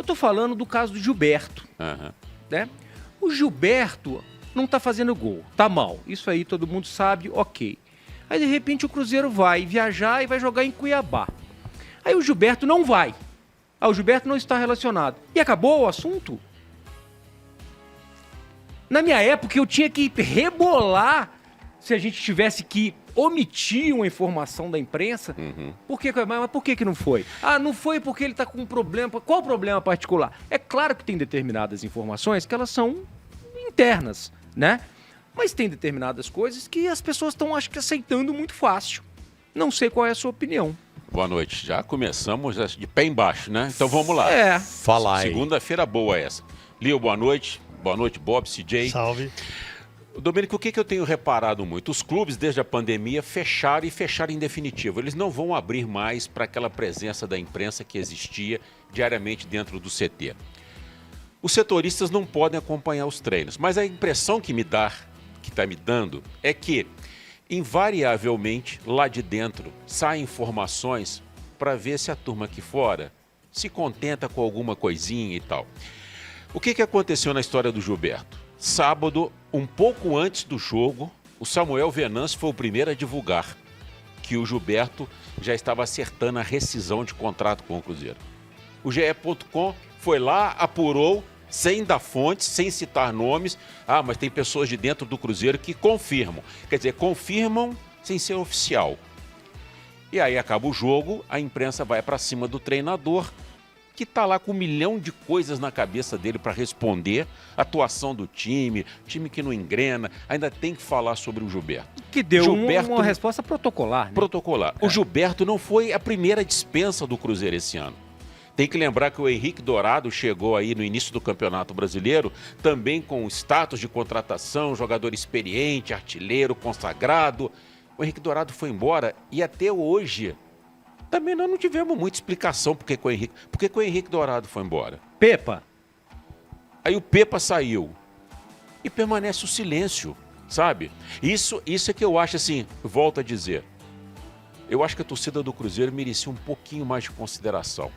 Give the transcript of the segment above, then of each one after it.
tô falando do caso do Gilberto, né? O Gilberto não tá fazendo gol, tá mal. Isso aí todo mundo sabe, ok. Aí, de repente, o Cruzeiro vai viajar e vai jogar em Cuiabá. Aí o Gilberto não vai. O Gilberto não está relacionado. E acabou o assunto? Na minha época, eu tinha que rebolar se a gente tivesse que omitir uma informação da imprensa. Mas por que não foi? Não foi porque ele está com um problema. Qual o problema particular? É claro que tem determinadas informações que elas são internas, né? Mas tem determinadas coisas que as pessoas estão, acho que, aceitando muito fácil. Não sei qual é a sua opinião. Boa noite. Já começamos de pé embaixo, né? Então vamos lá. Fala aí. Segunda-feira boa essa. Lio, boa noite. Boa noite, Bob, CJ. Salve. Domênico, o que eu tenho reparado muito? Os clubes, desde a pandemia, fecharam em definitivo. Eles não vão abrir mais para aquela presença da imprensa que existia diariamente dentro do CT. Os setoristas não podem acompanhar os treinos, mas a impressão que está me dando, é que, invariavelmente, lá de dentro, saem informações para ver se a turma aqui fora se contenta com alguma coisinha e tal. O que aconteceu na história do Gilberto? Sábado, um pouco antes do jogo, o Samuel Venâncio foi o primeiro a divulgar que o Gilberto já estava acertando a rescisão de contrato com o Cruzeiro. O GE.com foi lá, apurou, sem dar fontes, sem citar nomes. Mas tem pessoas de dentro do Cruzeiro que confirmam. Quer dizer, confirmam sem ser oficial. E aí acaba o jogo, a imprensa vai para cima do treinador, que está lá com 1 milhão de coisas na cabeça dele para responder. Atuação do time que não engrena, ainda tem que falar sobre o Gilberto. Que deu uma resposta protocolar, né? Protocolar. O Gilberto não foi a primeira dispensa do Cruzeiro esse ano. Tem que lembrar que o Henrique Dourado chegou aí no início do Campeonato Brasileiro, também com status de contratação, jogador experiente, artilheiro, consagrado. O Henrique Dourado foi embora e até hoje também nós não tivemos muita explicação por que o Henrique Dourado foi embora. Pepa. Aí o Pepa saiu e permanece o silêncio, sabe? Isso é que eu acho assim, volto a dizer, eu acho que a torcida do Cruzeiro merecia um pouquinho mais de consideração.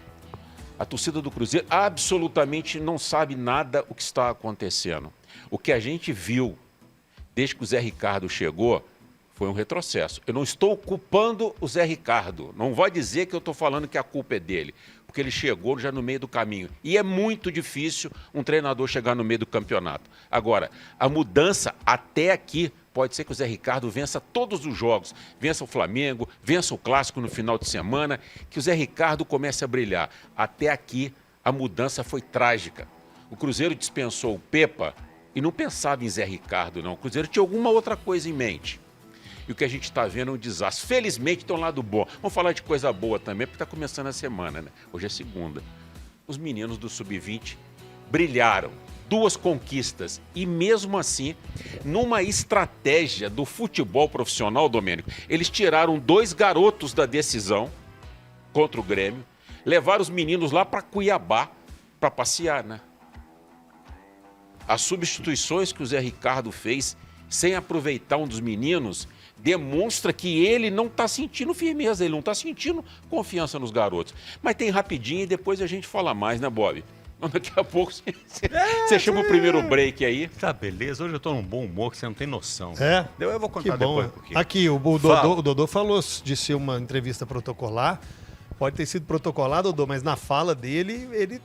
A torcida do Cruzeiro absolutamente não sabe nada o que está acontecendo. O que a gente viu desde que o Zé Ricardo chegou foi um retrocesso. Eu não estou culpando o Zé Ricardo. Não vai dizer que eu estou falando que a culpa é dele, porque ele chegou já no meio do caminho. E é muito difícil um treinador chegar no meio do campeonato. Agora, a mudança até aqui pode ser que o Zé Ricardo vença todos os jogos, vença o Flamengo, vença o Clássico no final de semana, que o Zé Ricardo comece a brilhar. Até aqui, a mudança foi trágica. O Cruzeiro dispensou o Pepa e não pensava em Zé Ricardo, não. O Cruzeiro tinha alguma outra coisa em mente. E o que a gente está vendo é um desastre. Felizmente tem um lado bom. Vamos falar de coisa boa também, porque está começando a semana, né? Hoje é segunda. Os meninos do Sub-20 brilharam. 2 conquistas. E mesmo assim, numa estratégia do futebol profissional, Domênico, eles tiraram 2 garotos da decisão contra o Grêmio, levaram os meninos lá para Cuiabá para passear, né? As substituições que o Zé Ricardo fez sem aproveitar um dos meninos demonstra que ele não está sentindo firmeza, ele não está sentindo confiança nos garotos. Mas tem rapidinho e depois a gente fala mais, né, Bob? Daqui a pouco você chama o primeiro break aí. Tá, beleza. Hoje eu tô num bom humor que você não tem noção. Eu vou contar depois um pouquinho. Aqui, o Dodô falou de ser uma entrevista protocolar. Pode ter sido protocolar, Dodô, mas na fala dele, ele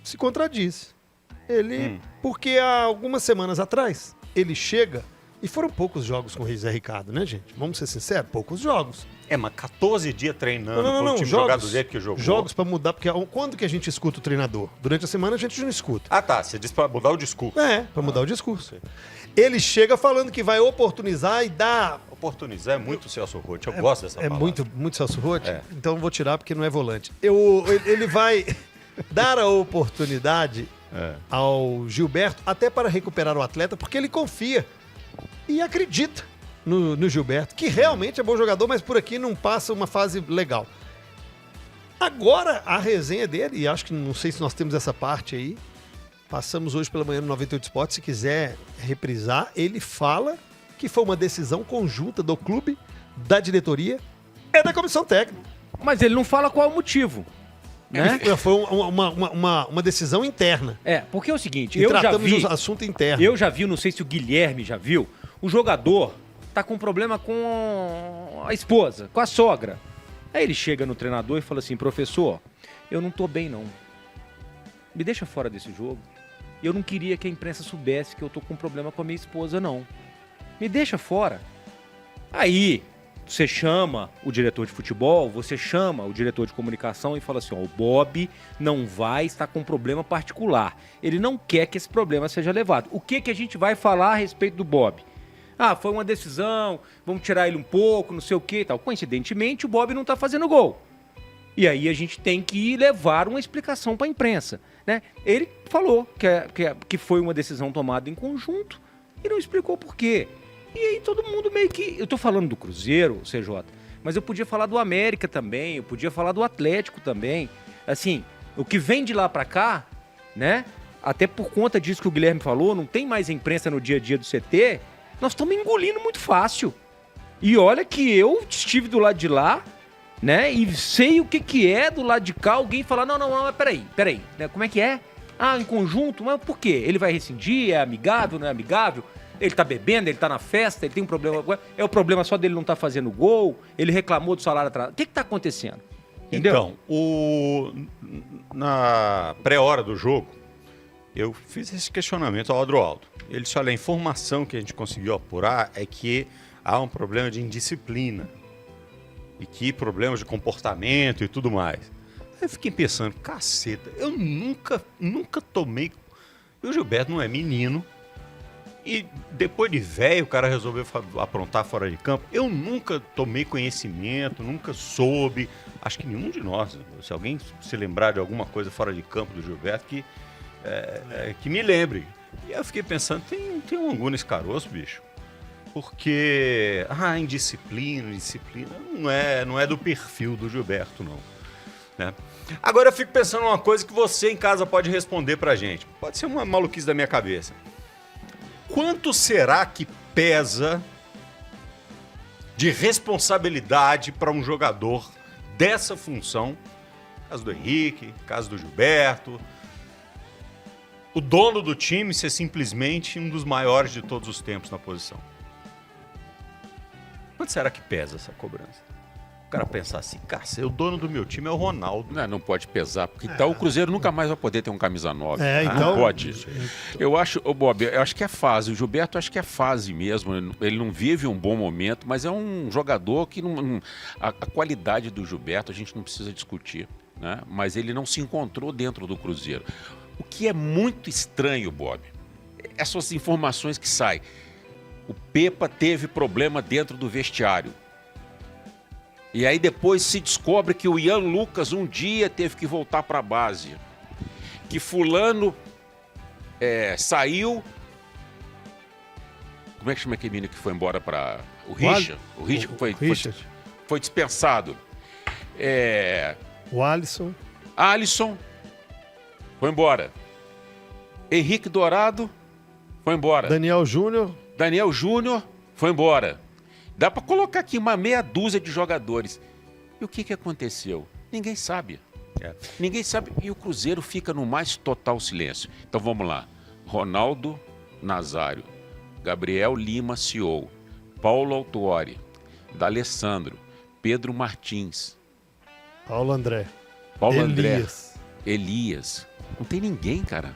se contradiz. Porque há algumas semanas atrás, ele chega, e foram poucos jogos com o Zé Ricardo, né, gente? Vamos ser sinceros, poucos jogos. Mas 14 dias treinando pro time jogar do jeito que jogou. Jogos pra mudar, porque quando que a gente escuta o treinador? Durante a semana a gente não escuta. Tá, você disse pra mudar o discurso. Pra mudar o discurso. Ele chega falando que vai oportunizar e dar... Oportunizar é muito Celso Roth, eu gosto dessa palavra. É muito Celso Roth? Então eu vou tirar porque não é volante. Ele vai dar a oportunidade ao Gilberto até para recuperar o atleta, porque ele confia e acredita no Gilberto, que realmente é bom jogador, mas por aqui não passa uma fase legal. Agora, a resenha dele, e acho que não sei se nós temos essa parte aí, passamos hoje pela manhã no 98 Esporte, se quiser reprisar, ele fala que foi uma decisão conjunta do clube, da diretoria e da comissão técnica. Mas ele não fala qual é o motivo. Né? Foi uma decisão interna. Porque é o seguinte, E eu já tratamos vi... do assunto interno. Eu já vi, não sei se o Guilherme já viu, o jogador tá com problema com a esposa, com a sogra. Aí ele chega no treinador e fala assim, professor, eu não tô bem não. Me deixa fora desse jogo. Eu não queria que a imprensa soubesse que eu tô com problema com a minha esposa, não. Me deixa fora. Aí, você chama o diretor de futebol, você chama o diretor de comunicação e fala assim, ó, o Bob não vai estar com um problema particular. Ele não quer que esse problema seja levado. O que a gente vai falar a respeito do Bob? Ah, foi uma decisão, vamos tirar ele um pouco, não sei o que e tal. Coincidentemente, o Bob não tá fazendo gol. E aí a gente tem que levar uma explicação para a imprensa, né? Ele falou que foi uma decisão tomada em conjunto e não explicou por quê. E aí todo mundo meio que... Eu tô falando do Cruzeiro, CJ, mas eu podia falar do América também, eu podia falar do Atlético também. Assim, o que vem de lá para cá, né? Até por conta disso que o Guilherme falou, não tem mais imprensa no dia a dia do CT, nós estamos engolindo muito fácil. E olha que eu estive do lado de lá, né? E sei o que é do lado de cá, alguém falar, não, mas peraí, né? Como é que é? Ah, em conjunto? Mas por quê? Ele vai rescindir? É amigável, não é amigável? Ele tá bebendo, ele tá na festa, ele tem um problema... É o problema só dele não tá fazendo gol? Ele reclamou do salário atrasado? O que tá acontecendo? Entendeu? Então, na pré-hora do jogo, eu fiz esse questionamento ao Adroaldo. Ele disse, olha, a informação que a gente conseguiu apurar é que há um problema de indisciplina e que problemas de comportamento e tudo mais. Aí eu fiquei pensando, caceta, eu nunca tomei... O Gilberto não é menino e depois de velho o cara resolveu aprontar fora de campo. Eu nunca tomei conhecimento, nunca soube, acho que nenhum de nós, se alguém se lembrar de alguma coisa fora de campo do Gilberto, que me lembre. E aí eu fiquei pensando, tem um angu nesse caroço, bicho. Porque, indisciplina não é do perfil do Gilberto, não. Né? Agora eu fico pensando uma coisa que você em casa pode responder pra gente. Pode ser uma maluquice da minha cabeça. Quanto será que pesa de responsabilidade para um jogador dessa função? Caso do Henrique, caso do Gilberto. O dono do time ser simplesmente um dos maiores de todos os tempos na posição. Quanto será que pesa essa cobrança? O cara pensar assim, cara, o dono do meu time é o Ronaldo. Não pode pesar, porque então o Cruzeiro nunca mais vai poder ter um camisa 9. Então... Não pode. Eu acho, Bob, eu acho que é fase. O Gilberto, acho que é fase mesmo. Ele não vive um bom momento, mas é um jogador que a qualidade do Gilberto a gente não precisa discutir, né? Mas ele não se encontrou dentro do Cruzeiro. O que é muito estranho, Bob, essas informações que saem. O Pepa teve problema dentro do vestiário. E aí depois se descobre que o Ian Lucas um dia teve que voltar para a base. Que fulano saiu... Como é que chama aquele menino que foi embora para... O Richard. O Richard foi dispensado. O Alisson. Alisson foi embora. Henrique Dourado foi embora. Daniel Júnior foi embora. Dá para colocar aqui uma meia dúzia de jogadores. E o que aconteceu? Ninguém sabe. Ninguém sabe. E o Cruzeiro fica no mais total silêncio. Então vamos lá. Ronaldo Nazário, Gabriel Lima CEO, Paulo Autuori, D'Alessandro, Pedro Martins, Paulo André, Elias. Não tem ninguém, cara.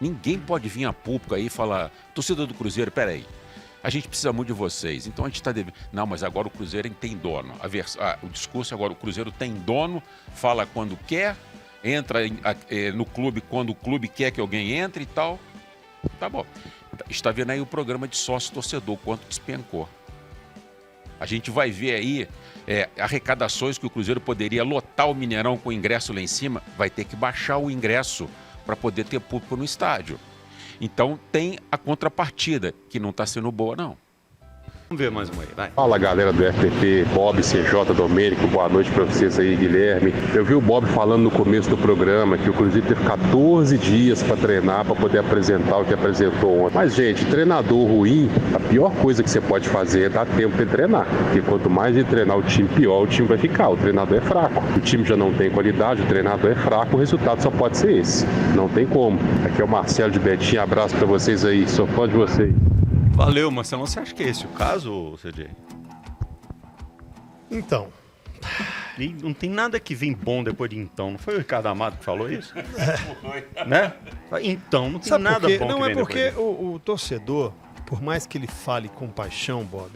Ninguém pode vir a público aí e falar, torcida do Cruzeiro, peraí, a gente precisa muito de vocês, então a gente está devendo. Não, mas agora o Cruzeiro tem dono. O discurso agora, o Cruzeiro tem dono, fala quando quer, entra no clube quando o clube quer que alguém entre e tal. Tá bom. Está vendo aí o programa de sócio-torcedor, quanto despencou. A gente vai ver aí arrecadações que o Cruzeiro poderia lotar o Mineirão com o ingresso lá em cima, vai ter que baixar o ingresso para poder ter público no estádio. Então tem a contrapartida, que não está sendo boa, não. Vamos ver mais uma aí, vai. Fala galera do FPP, Bob, CJ, Domênico, boa noite pra vocês aí, Guilherme. Eu vi o Bob falando no começo do programa que o Cruzeiro teve 14 dias pra treinar, pra poder apresentar o que apresentou ontem. Mas, gente, treinador ruim, a pior coisa que você pode fazer é dar tempo pra ele treinar. Porque quanto mais ele treinar o time, pior o time vai ficar. O treinador é fraco. O time já não tem qualidade, o treinador é fraco, o resultado só pode ser esse. Não tem como. Aqui é o Marcelo de Betinho, abraço pra vocês aí, sou fã de vocês. Valeu, Marcelo. Você acha que é esse o caso, CJ? Então, E não tem nada que vem bom depois de então. Não foi o Ricardo Amado que falou isso? Né? Então, não tem sabe nada por quê? bom que Não, vem é porque depois o torcedor, por mais que ele fale com paixão, Bob,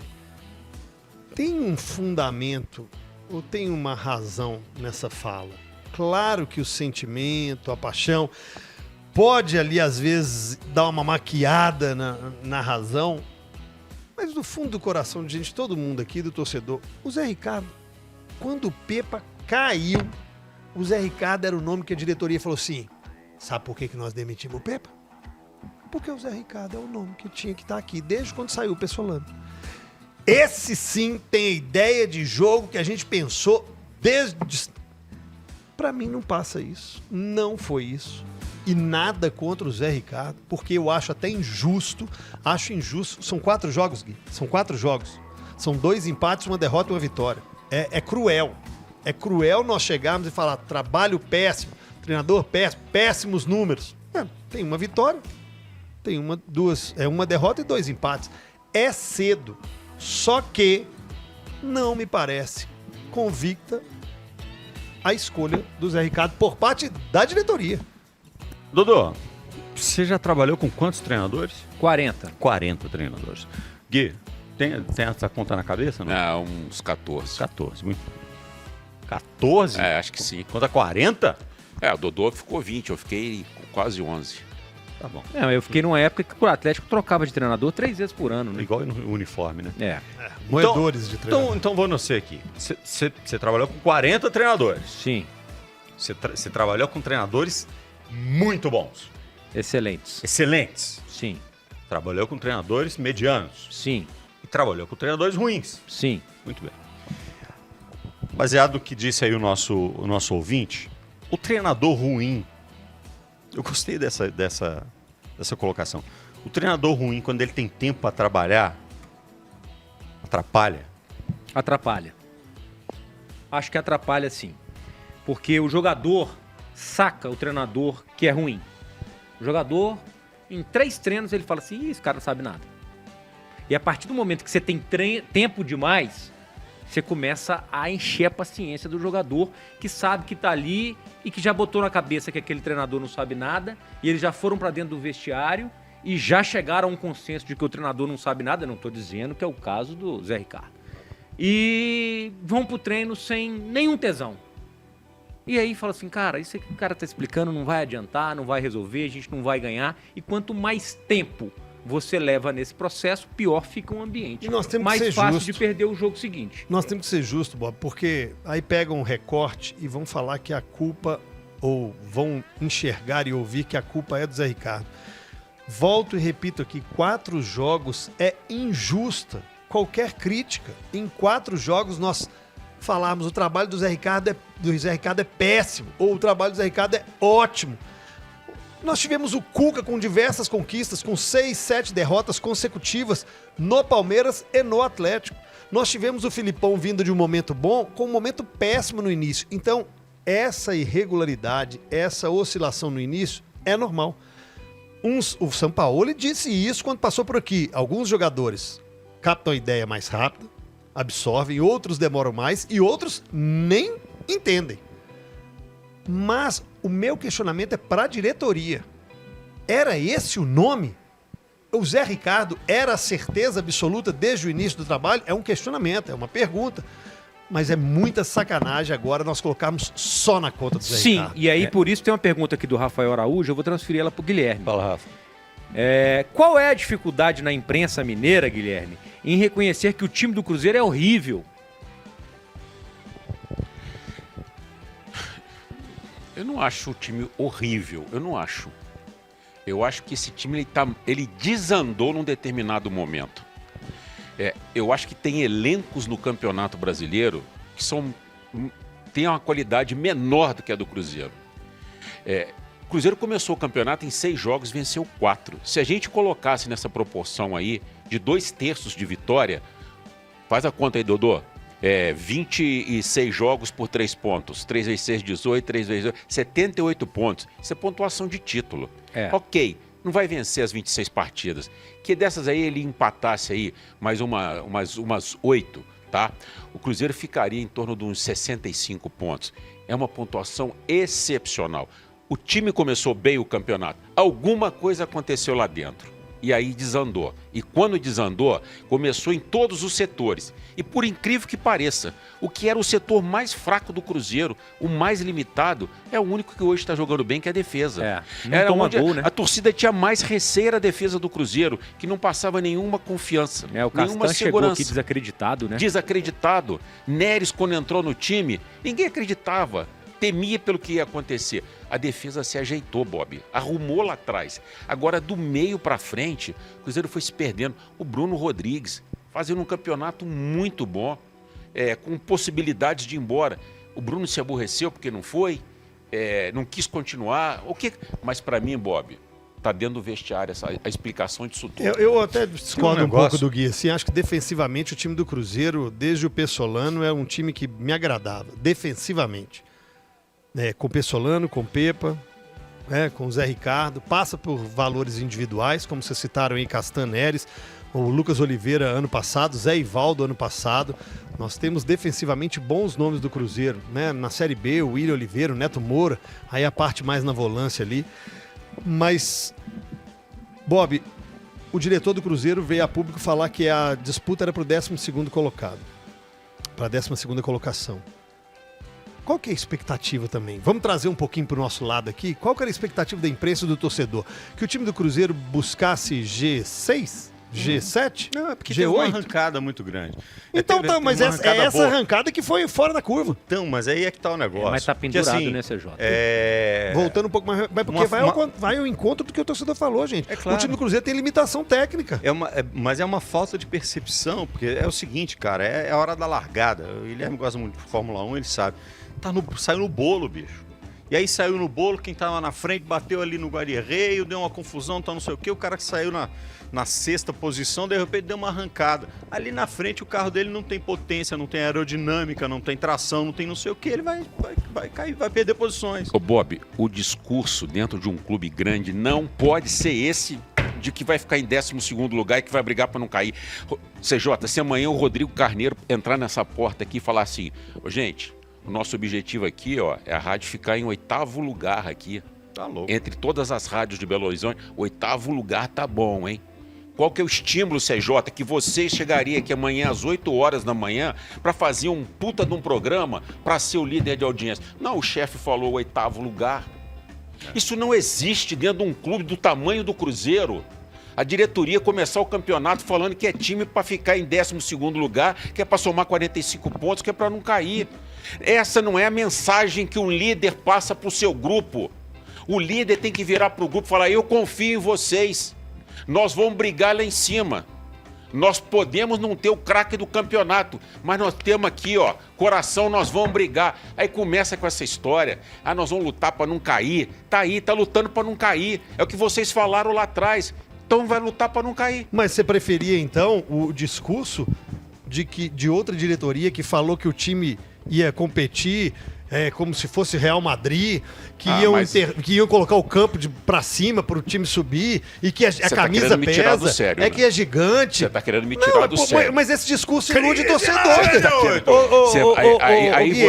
tem um fundamento ou tem uma razão nessa fala. Claro que o sentimento, a paixão, pode ali às vezes dar uma maquiada na razão, mas no fundo do coração de gente, todo mundo aqui, do torcedor, o Zé Ricardo, quando o Pepa caiu, o Zé Ricardo era o nome que a diretoria falou assim, sabe por que nós demitimos o Pepa? Porque o Zé Ricardo é o nome que tinha que estar aqui, desde quando saiu o Pessolano. Esse sim tem a ideia de jogo que a gente pensou desde... Pra mim não passa isso, não foi isso. E nada contra o Zé Ricardo, porque eu acho até injusto, são 4 jogos, Gui, são 4 jogos. São 2 empates, uma derrota e uma vitória. É cruel. É cruel nós chegarmos e falar trabalho péssimo, treinador péssimo, péssimos números. Tem uma vitória, tem uma derrota e 2 empates. É cedo, só que não me parece convicta a escolha do Zé Ricardo por parte da diretoria. Dodô, você já trabalhou com quantos treinadores? 40. 40 treinadores. Gui, tem essa conta na cabeça? Não? Uns 14. 14, muito. 14? É, acho que sim. Conta 40? O Dodô ficou 20, eu fiquei quase 11. Tá bom. Eu fiquei numa época que o Atlético trocava de treinador 3 vezes por ano, né? Igual no uniforme, né? Moedores de treinador. Então vou no você aqui. Você trabalhou com 40 treinadores. Sim, Você trabalhou com treinadores muito bons. excelentes. Excelentes. Sim, Trabalhou com treinadores medianos. sim, E trabalhou com treinadores ruins. sim. Muito bem. Baseado no que disse aí o nosso ouvinte, o treinador ruim, eu gostei dessa colocação. O treinador ruim, quando ele tem tempo para trabalhar, atrapalha. Atrapalha. Acho que atrapalha sim. Porque o jogador saca o treinador que é ruim. O jogador, em 3 treinos, ele fala assim, esse cara não sabe nada. E a partir do momento que você tem tempo demais, você começa a encher a paciência do jogador que sabe que tá ali e que já botou na cabeça que aquele treinador não sabe nada e eles já foram para dentro do vestiário e já chegaram a um consenso de que o treinador não sabe nada, não tô dizendo que é o caso do Zé Ricardo. E vão pro treino sem nenhum tesão. E aí fala assim, cara, isso que o cara tá explicando não vai adiantar, não vai resolver, a gente não vai ganhar. E quanto mais tempo você leva nesse processo, pior fica o ambiente. E nós temos mais que ser fácil justo. de perder o jogo seguinte. Nós temos que ser justos, Bob, porque aí pegam um recorte e vão falar que a culpa, ou vão enxergar e ouvir que a culpa é do Zé Ricardo. Volto e repito aqui, 4 jogos é injusta qualquer crítica. Em 4 jogos nós falarmos o trabalho do Zé Ricardo é péssimo, ou o trabalho do Zé Ricardo é ótimo. Nós tivemos o Cuca com diversas conquistas, com 6, 7 derrotas consecutivas no Palmeiras e no Atlético. Nós tivemos o Filipão vindo de um momento bom com um momento péssimo no início. Então, essa irregularidade, essa oscilação no início é normal. O Sampaoli disse isso quando passou por aqui. Alguns jogadores captam a ideia mais rápido, absorvem, outros demoram mais e outros nem entendem. Mas o meu questionamento é para a diretoria. Era esse o nome? O Zé Ricardo era a certeza absoluta desde o início do trabalho? É um questionamento, é uma pergunta. Mas é muita sacanagem agora nós colocarmos só na conta do Zé Ricardo. Sim, e aí por isso tem uma pergunta aqui do Rafael Araújo, eu vou transferir ela para o Guilherme. Fala, Rafa. Qual é a dificuldade na imprensa mineira, Guilherme, em reconhecer que o time do Cruzeiro é horrível? Eu não acho o time horrível, eu não acho. Eu acho que esse time ele desandou num determinado momento. Eu acho que tem elencos no Campeonato Brasileiro que têm uma qualidade menor do que a do Cruzeiro. O Cruzeiro começou o campeonato em 6 jogos, venceu 4. Se a gente colocasse nessa proporção aí de 2/3 de vitória, faz a conta aí, Dodô. 26 jogos por 3 pontos. 3 vezes 6, 18, 3 vezes 8, 78 pontos. Isso é pontuação de título. Ok, não vai vencer as 26 partidas. Que dessas aí ele empatasse aí mais umas 8, tá? O Cruzeiro ficaria em torno de uns 65 pontos. É uma pontuação excepcional. O time começou bem o campeonato. Alguma coisa aconteceu lá dentro. E aí desandou. E quando desandou, começou em todos os setores. E por incrível que pareça, o que era o setor mais fraco do Cruzeiro, o mais limitado, é o único que hoje está jogando bem, que é a defesa. Não toma gol, né? A torcida tinha mais receio era a defesa do Cruzeiro, que não passava nenhuma confiança, o Castan chegou aqui desacreditado, né? Desacreditado. Neres, quando entrou no time, ninguém acreditava. Temia pelo que ia acontecer. A defesa se ajeitou, Bob. Arrumou lá atrás. Agora, do meio para frente, o Cruzeiro foi se perdendo. O Bruno Rodrigues fazendo um campeonato muito bom, com possibilidades de ir embora. O Bruno se aborreceu porque não foi, não quis continuar. Mas para mim, Bob, tá dentro do vestiário a explicação disso tudo. Eu até discordo um pouco do Gui. Assim, acho que defensivamente o time do Cruzeiro, desde o Pessolano, é um time que me agradava. Defensivamente. Com o Pessolano, com o Pepa, com o Zé Ricardo, passa por valores individuais, como vocês citaram aí, Castan, Neres, o Lucas Oliveira ano passado, Zé Ivaldo ano passado. Nós temos defensivamente bons nomes do Cruzeiro, né? Na Série B, o William Oliveira, o Neto Moura, aí a parte mais na volância ali. Mas, Bob, o diretor do Cruzeiro veio a público falar que a disputa era para o 12º colocado, para a 12ª colocação. Qual que é a expectativa também? Vamos trazer um pouquinho para o nosso lado aqui. Qual que era a expectativa da imprensa e do torcedor? Que o time do Cruzeiro buscasse G6? G7? Não, é porque G8? teve uma arrancada muito grande. Então, mas essa arrancada que foi fora da curva. Então, mas aí é que tá o negócio. Mas tá pendurado, porque, assim, né, CJ? Voltando um pouco mais... Mas porque vai ao encontro do que o torcedor falou, gente. É claro. O time do Cruzeiro tem limitação técnica. Mas é uma falta de percepção, porque é o seguinte, cara, é a hora da largada. O Guilherme gosta muito de Fórmula 1, ele sabe. Saiu no bolo, bicho. E aí saiu no bolo, quem tava na frente bateu ali no guarda-reio, deu uma confusão, não sei o quê. O cara que saiu na 6ª posição, de repente deu uma arrancada. Ali na frente o carro dele não tem potência, não tem aerodinâmica, não tem tração, não tem não sei o quê. Ele vai cair, vai perder posições. Ô Bob, o discurso dentro de um clube grande não pode ser esse de que vai ficar em 12º lugar e que vai brigar para não cair. CJ, se amanhã o Rodrigo Carneiro entrar nessa porta aqui e falar assim, gente... O nosso objetivo aqui, é a rádio ficar em 8º lugar aqui. Tá louco. Entre todas as rádios de Belo Horizonte, 8º lugar tá bom, hein? Qual que é o estímulo, CJ, que você chegaria aqui amanhã às 8 horas da manhã para fazer um puta de um programa para ser o líder de audiência? Não, o chefe falou 8º lugar. Isso não existe dentro de um clube do tamanho do Cruzeiro. A diretoria começar o campeonato falando que é time para ficar em 12º lugar, que é para somar 45 pontos, que é para não cair. Essa não é a mensagem que um líder passa para o seu grupo. O líder tem que virar para o grupo e falar, eu confio em vocês. Nós vamos brigar lá em cima. Nós podemos não ter o craque do campeonato, mas nós temos aqui, coração, nós vamos brigar. Aí começa com essa história, nós vamos lutar para não cair. Tá aí, tá lutando para não cair. É o que vocês falaram lá atrás. Então vai lutar para não cair. Mas você preferia, então, o discurso de outra diretoria que falou que o time ia competir como se fosse Real Madrid, que iam colocar o campo para cima para o time subir e que a camisa tá me tirar pesa, do sério, que é gigante. Você tá querendo me tirar do sério. Mas esse discurso ilude torcedor.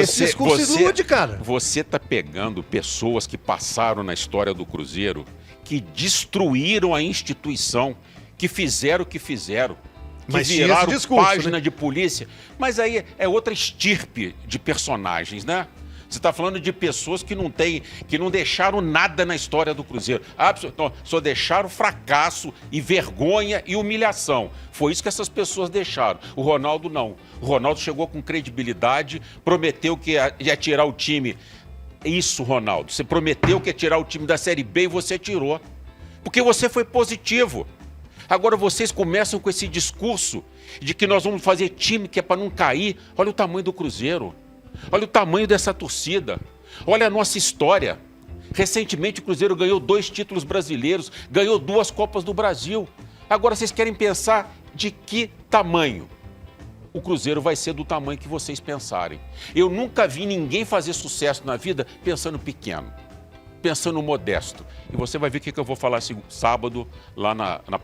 Esse discurso ilude, cara. Você tá pegando pessoas que passaram na história do Cruzeiro, que destruíram a instituição, que fizeram o que fizeram, que viraram página de polícia. Mas aí é outra estirpe de personagens, né? Você está falando de pessoas que não deixaram nada na história do Cruzeiro. Só deixaram fracasso e vergonha e humilhação. Foi isso que essas pessoas deixaram. O Ronaldo não. O Ronaldo chegou com credibilidade, prometeu que ia tirar o time. Isso, Ronaldo. Você prometeu que ia tirar o time da Série B e você tirou. Porque você foi positivo. Agora vocês começam com esse discurso de que nós vamos fazer time que é para não cair. Olha o tamanho do Cruzeiro. Olha o tamanho dessa torcida. Olha a nossa história. Recentemente o Cruzeiro ganhou 2 títulos brasileiros, ganhou 2 Copas do Brasil. Agora vocês querem pensar de que tamanho? O Cruzeiro vai ser do tamanho que vocês pensarem. Eu nunca vi ninguém fazer sucesso na vida pensando pequeno, pensando modesto. E você vai ver o que eu vou falar sábado lá na